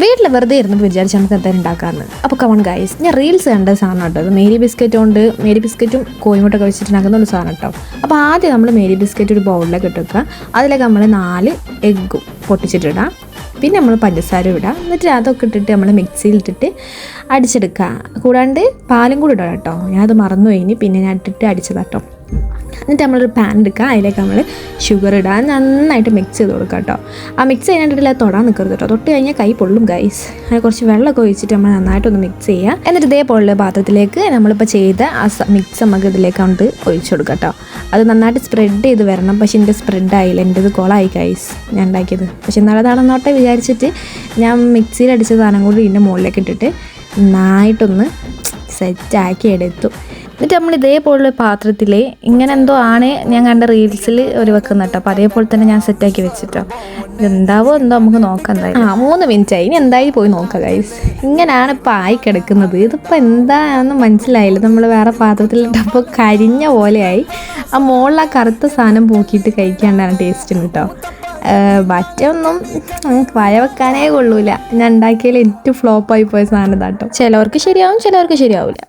വീട്ടിൽ വെറുതെ ഇരുന്ന് വിചാരിച്ച് നമുക്ക് എന്തായാലും ഉണ്ടാക്കാമെന്ന്. അപ്പോൾ കമൺ ഗൈസ്, ഞാൻ റീൽസ് കണ്ട സാധനം കേട്ടോ. അത് മേരി ബിസ്ക്കറ്റ് കൊണ്ട് മേരി ബിസ്ക്കറ്റും കോഴിമുട്ടൊക്കെ വെച്ചിട്ടുണ്ടാക്കുന്ന ഒരു സാധനം കേട്ടോ. അപ്പോൾ ആദ്യം നമ്മൾ മേരി ബിസ്ക്കറ്റ് ഒരു ബൗളിലേക്ക് ഇട്ടുവെക്കുക. അതിലേക്ക് നമ്മൾ 4 എഗ്ഗും പൊട്ടിച്ചിട്ടിടാം. പിന്നെ നമ്മൾ പഞ്ചസാര ഇടാം. എന്നിട്ട് അതൊക്കെ ഇട്ടിട്ട് നമ്മൾ മിക്സിയിലിട്ടിട്ട് അടിച്ചെടുക്കുക. കൂടാണ്ട് പാലും കൂടി ഇടാം കേട്ടോ. ഞാനത് മറന്നു കഴിഞ്ഞ് പിന്നെ ഞാൻ ഇട്ടിട്ട് അടിച്ചതാട്ടോ. എന്നിട്ട് നമ്മളൊരു പാൻ എടുക്കുക. അതിലേക്ക് നമ്മൾ ഷുഗർ ഇടുക. നന്നായിട്ട് മിക്സ് ചെയ്ത് കൊടുക്കുക കേട്ടോ. ആ മിക്സ് ചെയ്യാനായിട്ടില്ല, തൊടാൻ നിൽക്കരുത് കേട്ടോ. തൊട്ട് കഴിഞ്ഞാൽ കൈ പൊള്ളും ഗൈസ്. അങ്ങനെ കുറച്ച് വെള്ളമൊക്കെ ഒഴിച്ചിട്ട് നമ്മൾ നന്നായിട്ടൊന്ന് മിക്സ് ചെയ്യുക. എന്നിട്ട് ഇതേപോലുള്ള പാത്രത്തിലേക്ക് നമ്മളിപ്പോൾ ചെയ്ത ആ മിക്സ് നമുക്ക് ഇതിലേക്ക് കൊണ്ട് ഒഴിച്ചു കൊടുക്കുക കേട്ടോ. അത് നന്നായിട്ട് സ്പ്രെഡ് ചെയ്ത് വരണം. പക്ഷേ എൻ്റെ സ്പ്രെഡ് ആയില്ല, എൻ്റെ ഇത് കൊളായി ഗൈസ് ഞാൻ ഉണ്ടാക്കിയത്. പക്ഷെ നല്ലതാണെന്നോട്ടെ വിചാരിച്ചിട്ട് ഞാൻ മിക്സിയിൽ അടിച്ച സാധനം കൂടി ഇതിൻ്റെ മുകളിലേക്ക് ഇട്ടിട്ട് നന്നായിട്ടൊന്ന് സെറ്റാക്കി എടുത്തു. എന്നിട്ട് നമ്മൾ ഇതേപോലുള്ള പാത്രത്തിൽ ഇങ്ങനെ എന്തോ ആണ് ഞാൻ കണ്ട റീൽസിൽ ഒരു വെക്കുന്ന കേട്ടോ. അപ്പോൾ അതേപോലെ തന്നെ ഞാൻ സെറ്റാക്കി വെച്ചിട്ടോ. ഇതെന്താവോ എന്തോ നമുക്ക് നോക്കാം. എന്തായാലും 3 മിനിറ്റ് ആയി. ഇനി എന്തായാലും പോയി നോക്കാം ഗൈസ്. ഇങ്ങനെയാണ് ഇപ്പോൾ ആയി കിടക്കുന്നത്. ഇതിപ്പോൾ എന്താണെന്ന് മനസ്സിലായില്ല. നമ്മൾ വേറെ പാത്രത്തിലിട്ടപ്പോൾ കരിഞ്ഞ പോലെയായി. ആ മുകളിൽ ആ കറുത്ത സാധനം പോക്കിയിട്ട് കഴിക്കാണ്ടാണ് ടേസ്റ്റ് കേട്ടോ. മറ്റൊന്നും വയ വെക്കാനേ കൊള്ളൂല. ഞാൻ ഉണ്ടാക്കിയതിൽ ഏറ്റവും ഫ്ലോപ്പായി പോയ സാധനം കേട്ടോ. ചിലവർക്ക് ശരിയാവും, ചിലവർക്ക് ശരിയാവില്ല.